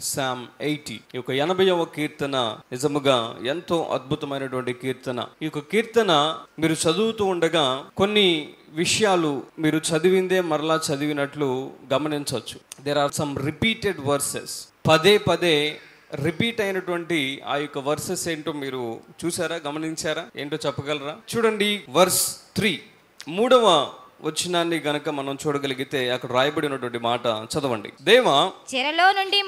Psalm 80. ఈ యొక్క 80వ కీర్తన నిజముగా ఎంతో అద్భుతమైనటువంటి కీర్తన. ఈ యొక్క కీర్తన మీరు చదువుతూ ఉండగా కొన్ని విషయాలు మీరు చదివిందే మరలా చదివినట్లు గమనించవచ్చు. There are some repeated verses. పదే పదే రిపీట్ అయినటువంటి ఆ యొక్క వర్సెస్ ఏంటో మీరు చూసారా, గమనించారా? ఏంటో చెప్పగలరా? చూడండి, వర్స్ 3 3వ వచనాన్ని గనక మనం చూడగలిగితే అక్కడ రాయబడినటువంటి మాట చదవండి. దేవా, చెరలో నుండి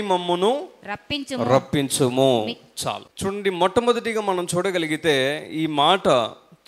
మమ్మును రప్పించుము. చాలు. చూడండి, మొట్టమొదటిగా మనం చూడగలిగితే ఈ మాట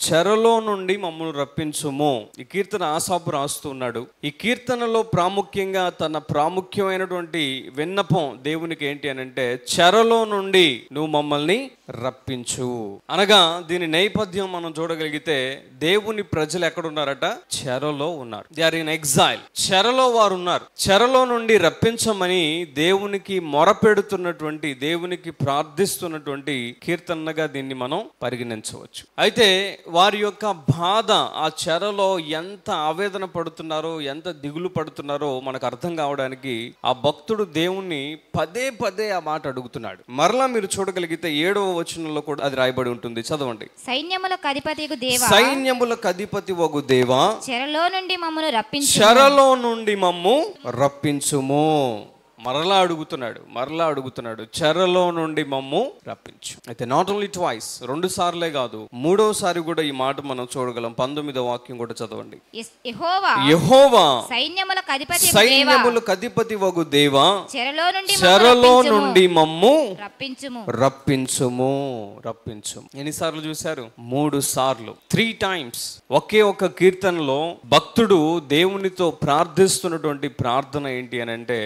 చెరలో నుండి మమ్మల్ని రప్పించుము. ఈ కీర్తన ఆసాపు రాస్తూ ఉన్నాడు. ఈ కీర్తనలో ప్రాముఖ్యంగా తన ప్రాముఖ్యమైనటువంటి విన్నపం దేవునికి ఏంటి అని అంటే, చెరలో నుండి నువ్వు మమ్మల్ని రప్పించు అనగా దీని నేపథ్యం మనం చూడగలిగితే దేవుని ప్రజలు ఎక్కడున్నారట? చెరలో ఉన్నారు. They are in exile. చెరలో వారు ఉన్నారు. చెరలో నుండి రప్పించమని దేవునికి మొరపెడుతున్నటువంటి, దేవునికి ప్రార్థిస్తున్నటువంటి కీర్తనగా దీన్ని మనం పరిగణించవచ్చు. అయితే వారి యొక్క బాధ, ఆ చెరలో ఎంత ఆవేదన పడుతున్నారో, ఎంత దిగులు పడుతున్నారో మనకు అర్థం కావడానికి ఆ భక్తుడు దేవుణ్ణి పదే పదే ఆ మాట అడుగుతున్నాడు. మరలా మీరు చూడగలిగితే 7వ వచనంలో కూడా అది రాయబడి ఉంటుంది. చదవండి. సైన్యములకు అధిపతి వగు దేవా, చెరలో నుండి మమ్ము రప్పించుము. మరలా అడుగుతున్నాడు, చెరలో నుండి మమ్ము రప్పించు. అయితే నాట్ ఓన్లీ ట్వైస్, 2 సార్లే కాదు, 3వసారి కూడా ఈ మాట మనం చూడగలం. 19వ వాక్యం కూడా చదవండి. యెహోవా సైన్యములకు అధిపతి వగు దేవా, చెరలో నుండి మమ్ము రప్పించుము. ఎన్నిసార్లు చూశారు? 3 సార్లు, 3 times. ఒకే ఒక కీర్తనలో భక్తుడు దేవునితో ప్రార్థిస్తున్నటువంటి ప్రార్థన ఏంటి అని అంటే,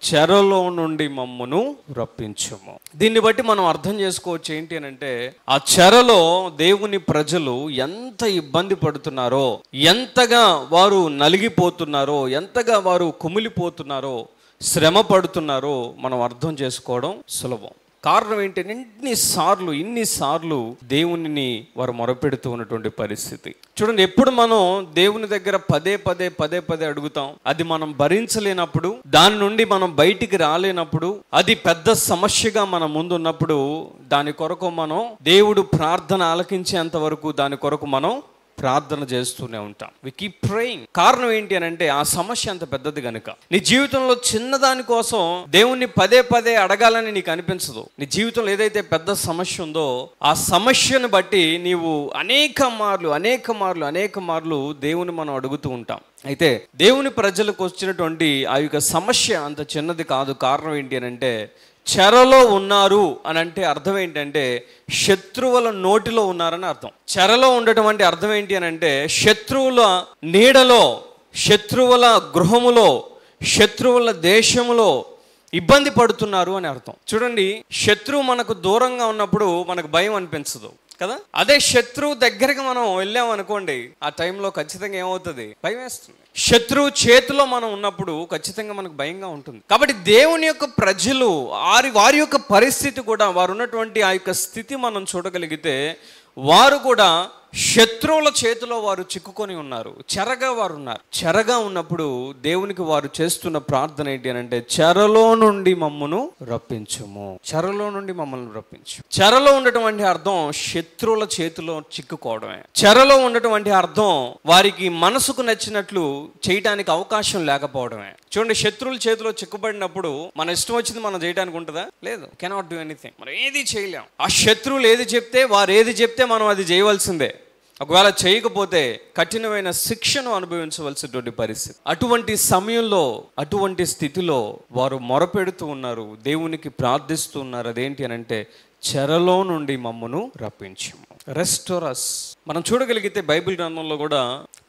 చెరలో నుండి మమ్మును రప్పించుము. దీన్ని బట్టి మనం అర్థం చేసుకోవచ్చు ఏంటి అని అంటే, ఆ చెరలో దేవుని ప్రజలు ఎంత ఇబ్బంది పడుతున్నారో, ఎంతగా వారు నలిగిపోతున్నారో, ఎంతగా వారు కుమిలిపోతున్నారో, శ్రమ పడుతున్నారో మనం అర్థం చేసుకోవడం సులభం. కారణం ఏంటంటే, ఇన్నిసార్లు దేవునిని వారు మొరపెడుతూ ఉన్నటువంటి పరిస్థితి. చూడండి, ఎప్పుడు మనం దేవుని దగ్గర పదే పదే అడుగుతాం, అది మనం భరించలేనప్పుడు, దాని నుండి మనం బయటికి రాలేనప్పుడు, అది పెద్ద సమస్యగా మన ముందు ఉన్నప్పుడు, దాని కొరకు మనం దేవుడు ప్రార్థన ఆలకించేంత వరకు దాని కొరకు మనం ప్రార్థన చేస్తూనే ఉంటాం. We keep praying. కారణం ఏంటి అని అంటే, ఆ సమస్య అంత పెద్దది గనుక. నీ జీవితంలో చిన్నదాని కోసం దేవుణ్ణి పదే అడగాలని నీకు అనిపించదు. నీ జీవితంలో ఏదైతే పెద్ద సమస్య ఉందో, ఆ సమస్యను బట్టి నీవు అనేక మార్లు దేవుని మనం అడుగుతూ ఉంటాం. అయితే దేవుని ప్రజలకు వచ్చినటువంటి ఆ యొక్క సమస్య అంత చిన్నది కాదు. కారణం ఏంటి అని అంటే, చెరలో ఉన్నారు అని అంటే అర్థం ఏంటంటే, శత్రువుల నోటిలో ఉన్నారని అర్థం. చెరలో ఉండటం అంటే అర్థం ఏంటి అని అంటే, శత్రువుల నీడలో, శత్రువుల గృహములో, శత్రువుల దేశములో ఇబ్బంది పడుతున్నారు అని అర్థం. చూడండి, శత్రువు మనకు దూరంగా ఉన్నప్పుడు మనకు భయం అనిపించదు కదా. అదే శత్రువు దగ్గరికి మనం వెళ్ళాం అనుకోండి, ఆ టైంలో ఖచ్చితంగా ఏమవుతుంది? భయం వేస్తుంది. శత్రువు చేతిలో మనం ఉన్నప్పుడు ఖచ్చితంగా మనకు భయంగా ఉంటుంది. కాబట్టి దేవుని యొక్క ప్రజలు వారి యొక్క పరిస్థితి కూడా, వారు ఉన్నటువంటి ఆ యొక్క స్థితి మనం చూడగలిగితే, వారు కూడా శత్రువుల చేతిలో వారు చిక్కుకొని ఉన్నారు. చెరగా ఉన్నప్పుడు దేవునికి వారు చేస్తున్న ప్రార్థన ఏంటి అని అంటే, చెరలో నుండి మమ్మల్ని రప్పించుము. చెరలో ఉండటం అంటే అర్థం శత్రువుల చేతిలో చిక్కుకోవడమే. చెరలో ఉండటం అంటే అర్థం వారికి మనసుకు నచ్చినట్లు చేయడానికి అవకాశం లేకపోవడమే. చూడండి, శత్రువుల చేతిలో చిక్కుబడినప్పుడు మన ఇష్టం వచ్చింది మనం చేయడానికి ఉంటుందా? లేదు. Cannot do anything. మనం ఏది చేయలేం. ఆ శత్రువులు ఏది చెప్తే, వారు ఏది చెప్తే మనం అది చేయవలసిందే. ఒకవేళ చేయకపోతే కఠినమైన శిక్షను అనుభవించవలసినటువంటి పరిస్థితి. అటువంటి సమయంలో, అటువంటి స్థితిలో వారు మొరపెడుతూ ఉన్నారు, దేవునికి ప్రార్థిస్తూ ఉన్నారు. అదేంటి అని అంటే, చెరలో నుండి మమ్మును రప్పించుము. రెస్టోరస్. మనం చూడగలిగితే బైబిల్ గ్రంథంలో కూడా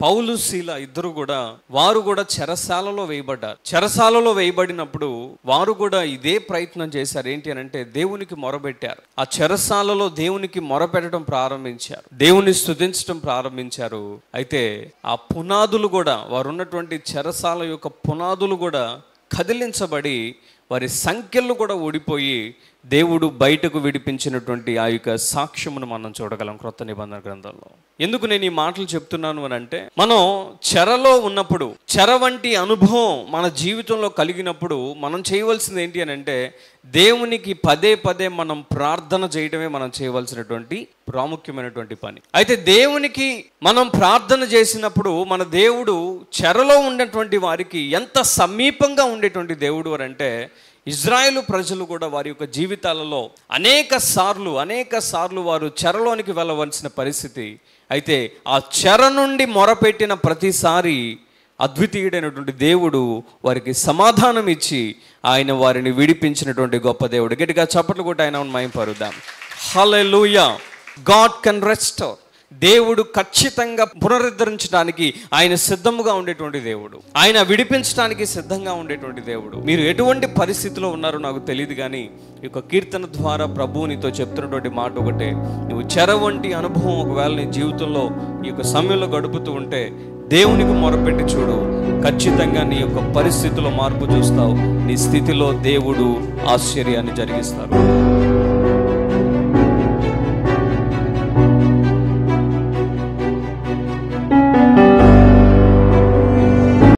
పౌలు, శీల ఇద్దరు కూడా, వారు కూడా చెరసాలలో వేయబడ్డారు. చెరసాలలో వేయబడినప్పుడు వారు కూడా ఇదే ప్రయత్నం చేశారు. ఏంటి అని అంటే, దేవునికి మొరబెట్టారు. ఆ చెరసాలలో దేవునికి మొరపెట్టడం ప్రారంభించారు, దేవుని స్తుతించడం ప్రారంభించారు. అయితే ఆ పునాదులు కూడా, వారు ఉన్నటువంటి చెరసాల యొక్క పునాదులు కూడా కదిలించబడి, వారి సంఖ్యలు కూడా ఊడిపోయి దేవుడు బయటకు విడిపించినటువంటి ఆ యొక్క సాక్ష్యమును మనం చూడగలం క్రొత్త నిబంధన గ్రంథంలో. ఎందుకు నేను ఈ మాటలు చెప్తున్నాను అని అంటే, మనం చెరలో ఉన్నప్పుడు, చెర వంటి అనుభవం మన జీవితంలో కలిగినప్పుడు మనం చేయవలసింది ఏంటి అని అంటే, దేవునికి పదే పదే మనం ప్రార్థన చేయడమే మనం చేయవలసినటువంటి ప్రాముఖ్యమైనటువంటి పని. అయితే దేవునికి మనం ప్రార్థన చేసినప్పుడు మన దేవుడు చెరలో ఉన్నటువంటి వారికి ఎంత సమీపంగా ఉండేటువంటి దేవుడు అని అంటే, ఇజ్రాయేలు ప్రజలు కూడా వారి యొక్క జీవితాలలో అనేక సార్లు వారు చెరలోనికి వెళ్ళవలసిన పరిస్థితి. అయితే ఆ చెర నుండి మొరపెట్టిన ప్రతిసారి అద్వితీయుడైనటువంటి దేవుడు వారికి సమాధానం ఇచ్చి ఆయన వారిని విడిపించినటువంటి గొప్ప దేవుడు. గట్టిగా చప్పట్లు కొట్టి ఆయన మహిమపరుద్దాం. హల్లెలూయా. God can restore. దేవుడు ఖచ్చితంగా పునరుద్ధరించడానికి ఆయన సిద్ధముగా ఉండేటువంటి దేవుడు, ఆయన విడిపించడానికి సిద్ధంగా ఉండేటువంటి దేవుడు. మీరు ఎటువంటి పరిస్థితిలో ఉన్నారో నాకు తెలియదు, కానీ ఈ యొక్క కీర్తన ద్వారా ప్రభువు నీతో చెప్తున్నటువంటి మాట ఒకటే, నువ్వు చెర వంటి అనుభవం ఒకవేళ నీ జీవితంలో ఈ యొక్క సమయంలో గడుపుతూ ఉంటే దేవునికి మొరపెట్టి చూడు, ఖచ్చితంగా నీ యొక్క పరిస్థితిలో మార్పు చూస్తావు. నీ స్థితిలో దేవుడు ఆశ్చర్యాన్ని జరిగిస్తాడు.